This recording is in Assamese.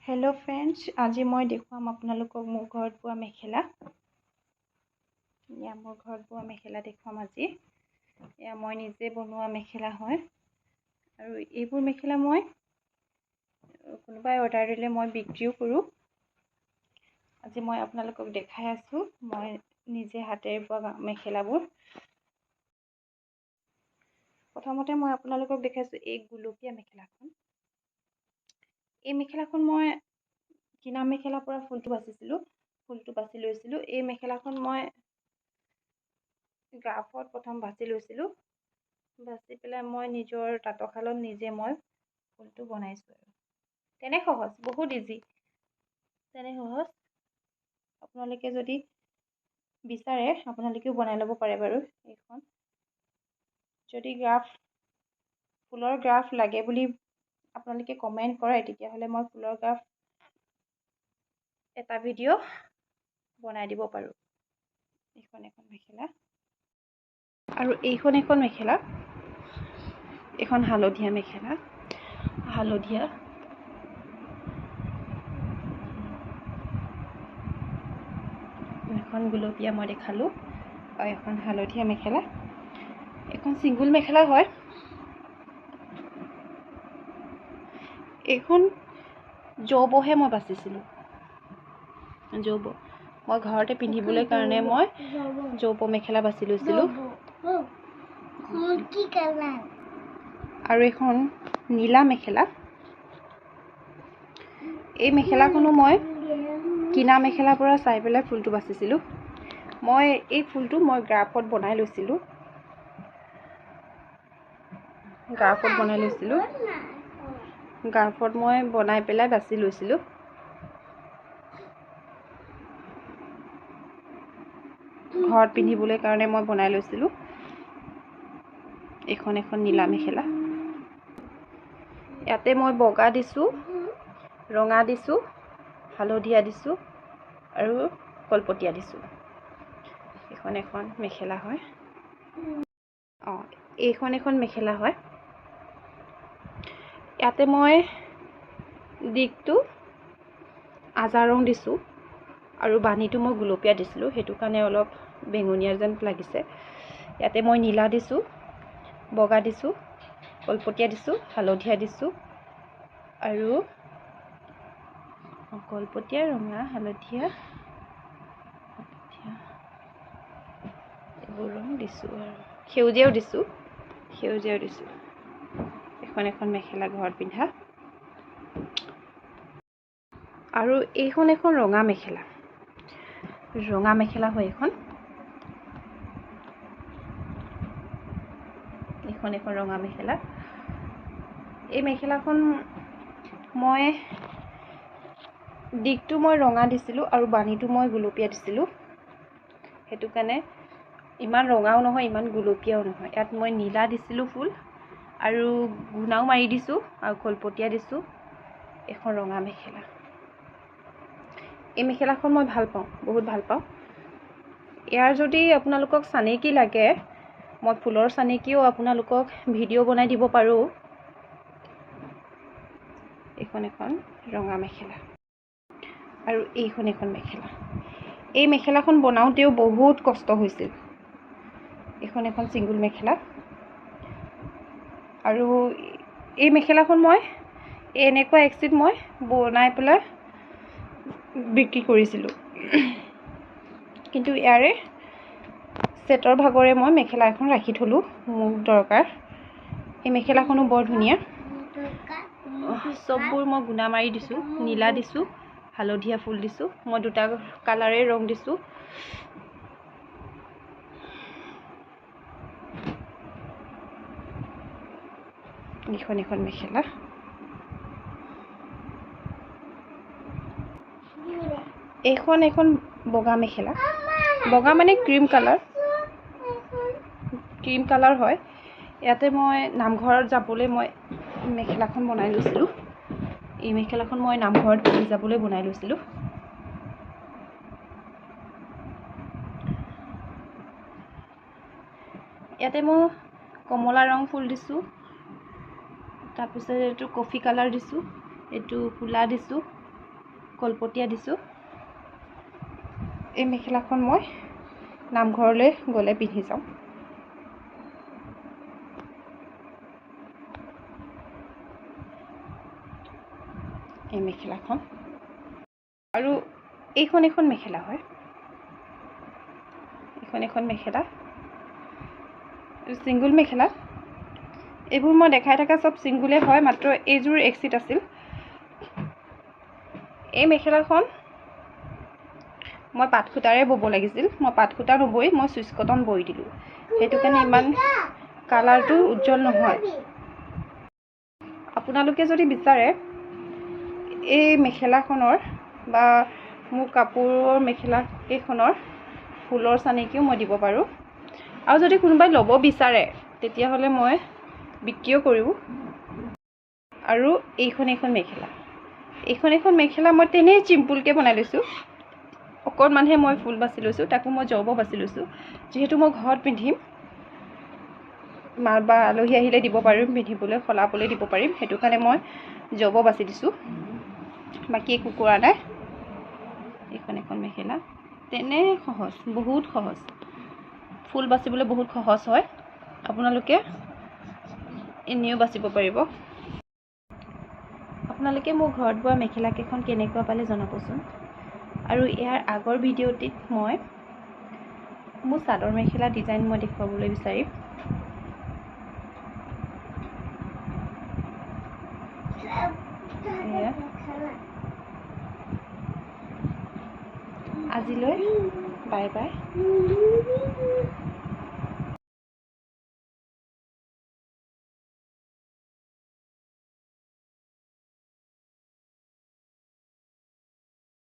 हेलो फ्रेंड्स, आज मैं देखुवाम आपनालोকক मोर घरत बुआ मेखेला। या मोर घरत बुआ मेखेला देखुवाम আজি। या मैं निजे बनवा मेखेला है और एबुर मेखेला मैं कोनोबाय अर्डार दिले मैं बिक्रिओ करूँ। আজি मैं आपनालोকক देखाई आसो मैं निजे हातेरे बुआ मेखेलाबुर। प्रथमते मैं आपनालोকক देखाइছো एक गुलपीया मेखेलाखन। এই মেখেলাখন মই কিনা মেখেলাৰ পৰা ফুলটো বাছি লৈছিলোঁ। এই মেখেলাখন মই গ্ৰাফত প্ৰথম বাছি লৈছিলোঁ। বাছি পেলাই মই নিজৰ তাঁতৰশালত নিজে মই ফুলটো বনাইছোঁ। তেনে সহজ, বহুত ইজি, তেনে সহজ। আপোনালোকে যদি বিচাৰে আপোনালোকেও বনাই ল'ব পাৰে বাৰু। এইখন যদি ফুলৰ গ্ৰাফ লাগে বুলি আপোনালোকে কমেন্ট কৰে তেতিয়াহ'লে মই ফুলৰ গ্ৰাফ এটা ভিডিও বনাই দিব পাৰো। এইখন এখন মেখেলা আৰু এইখন এখন মেখেলা, এখন হালধীয়া মেখেলা, হালধীয়া এখন গুলপীয়া মই দেখালো আৰু এখন হালধীয়া মেখেলা। এখন সিঙ্গল মেখেলা হয়। এখন জবহে মই বাছিছিলোঁ। জব মই ঘৰতে পিন্ধিবলৈ কাৰণে মই জব মেখেলা বাছি লৈছিলোঁ। আৰু এখন নীলা মেখেলা। এই মেখেলাখনো মই কিনা মেখেলাৰ পৰা চাই পেলাই ফুলটো বাছিছিলোঁ। মই এই ফুলটো মই গ্ৰাফত বনাই লৈছিলোঁ। গ্ৰাফত মই বনাই পেলাই বাছি লৈছিলোঁ। ঘৰত পিন্ধিবলৈ কাৰণে মই বনাই লৈছিলোঁ। এখন এখন নীলা মেখেলা। ইয়াতে মই বগা দিছোঁ, ৰঙা দিছোঁ, হালধীয়া দিছোঁ আৰু কলপতীয়া দিছোঁ। এখন এখন মেখেলা হয়। এইখন এখন মেখেলা হয়। ইয়াতে মই দিকটো আজা ৰং দিছোঁ আৰু বানীটো মই গুলপীয়া দিছিলোঁ, সেইটো কাৰণে অলপ বেঙুনীয়া যেন লাগিছে। ইয়াতে মই নীলা দিছোঁ, বগা দিছোঁ, কলপতীয়া দিছোঁ, হালধীয়া দিছোঁ আৰু কলপতীয়া, ৰঙা, হালধীয়া এইবোৰ ৰং দিছোঁ আৰু সেউজীয়াও দিছোঁ। এখন এখন মেখেলা ঘৰত পিন্ধা। আৰু এইখন এখন ৰঙা মেখেলা হয়। এইখন এখন ৰঙা মেখেলা। এই মেখেলাখন মই দিকটো মই ৰঙা দিছিলোঁ আৰু বানীটো মই গুলপীয়া দিছিলোঁ, সেইটো কাৰণে ইমান ৰঙাও নহয় ইমান গুলপীয়াও নহয়। ইয়াত মই নীলা দিছিলোঁ ফুল আৰু গুণাও মাৰি দিছোঁ আৰু কলপতীয়া দিছোঁ। এখন ৰঙা মেখেলা। এই মেখেলাখন মই ভাল পাওঁ, বহুত ভাল পাওঁ। ইয়াৰ যদি আপোনালোকক চানেকি লাগে মই ফুলৰ চানেকিও আপোনালোকক ভিডিঅ' বনাই দিব পাৰোঁ। এইখন এখন ৰঙা মেখেলা আৰু এইখন এখন মেখেলা। এই মেখেলাখন বনাওঁতেও বহুত কষ্ট হৈছিল। এইখন এখন সিঙ্গল মেখেলা আৰু এই মেখেলাখন মই এনেকুৱা এক্সিট মই বনাই পেলাই বিক্ৰী কৰিছিলোঁ, কিন্তু ইয়াৰে সেটৰ ভাগৰে মই মেখেলা এখন ৰাখি থলোঁ, মোক দৰকাৰ। এই মেখেলাখনো বৰ ধুনীয়া। সববোৰ মই গুণা মাৰি দিছোঁ, নীলা দিছোঁ, হালধীয়া ফুল দিছোঁ, মই দুটা কালাৰে ৰং দিছোঁ। এইখন এখন মেখেলা। এইখন এখন বগা মেখেলা। বগা মানে ক্ৰীম কালাৰ হয়। ইয়াতে মই নামঘৰত যাবলৈ মই মেখেলাখন বনাই লৈছিলোঁ। এই মেখেলাখন মই নামঘৰত পিন্ধি যাবলৈ বনাই লৈছিলোঁ। ইয়াতে মই কমলা ৰং ফুল দিছোঁ, তাৰপিছত এইটো কফি কালাৰ দিছোঁ, এইটো কুলা দিছোঁ, কলপতীয়া দিছোঁ। এই মেখেলাখন মই নামঘৰলৈ গ'লে পিন্ধি যাওঁ। এই মেখেলাখন আৰু এইখন এখন মেখেলা হয়। এখন মেখেলা ছিংগুল মেখেলা। এইবোৰ মই দেখাই থকা চব ছিংগুলে হয়, মাত্ৰ এইযোৰ এক্সিট আছিল। এই মেখেলাখন মই পাট সূতাৰে বব লাগিছিল, মই পাট সূতা নবৈ মই চুইচ কটন বৈ দিলোঁ, সেইটো কাৰণে ইমান কালাৰটো উজ্জ্বল নহয়। আপোনালোকে যদি বিচাৰে এই মেখেলাখনৰ বা মোৰ কাপোৰৰ মেখেলা কেইখনৰ ফুলৰ চানেকিও মই দিব পাৰোঁ। আৰু যদি কোনোবাই ল'ব বিচাৰে তেতিয়াহ'লে মই বিক্ৰীও কৰোঁ। আৰু এইখন মেখেলা, এখন মেখেলা মই তেনেই চিম্পুলকৈ বনাই লৈছোঁ। অকণমানহে মই ফুল বাছি লৈছোঁ, তাকো মই জব বাছি লৈছোঁ, যিহেতু মই ঘৰত পিন্ধিম বা আলহী আহিলে দিব পাৰিম, পিন্ধিবলৈ সলাবলৈ দিব পাৰিম, সেইটো কাৰণে মই জব বাছি দিছোঁ, বাকী একো কৰা নাই। এখন মেখেলা তেনে সহজ, বহুত সহজ, ফুল বাচিবলৈ বহুত সহজ হয়। আপোনালোকে এনেও বাচিব পাৰিব। আপোনালোকে মোৰ ঘৰত বোৱা মেখেলাকেইখন কেনেকুৱা পালে জনাবচোন। আৰু ইয়াৰ আগৰ ভিডিঅ'টিত মই মোৰ চাদৰ মেখেলা ডিজাইন মই দেখুৱাবলৈ বিচাৰিম। আজিলৈ বাই বাই।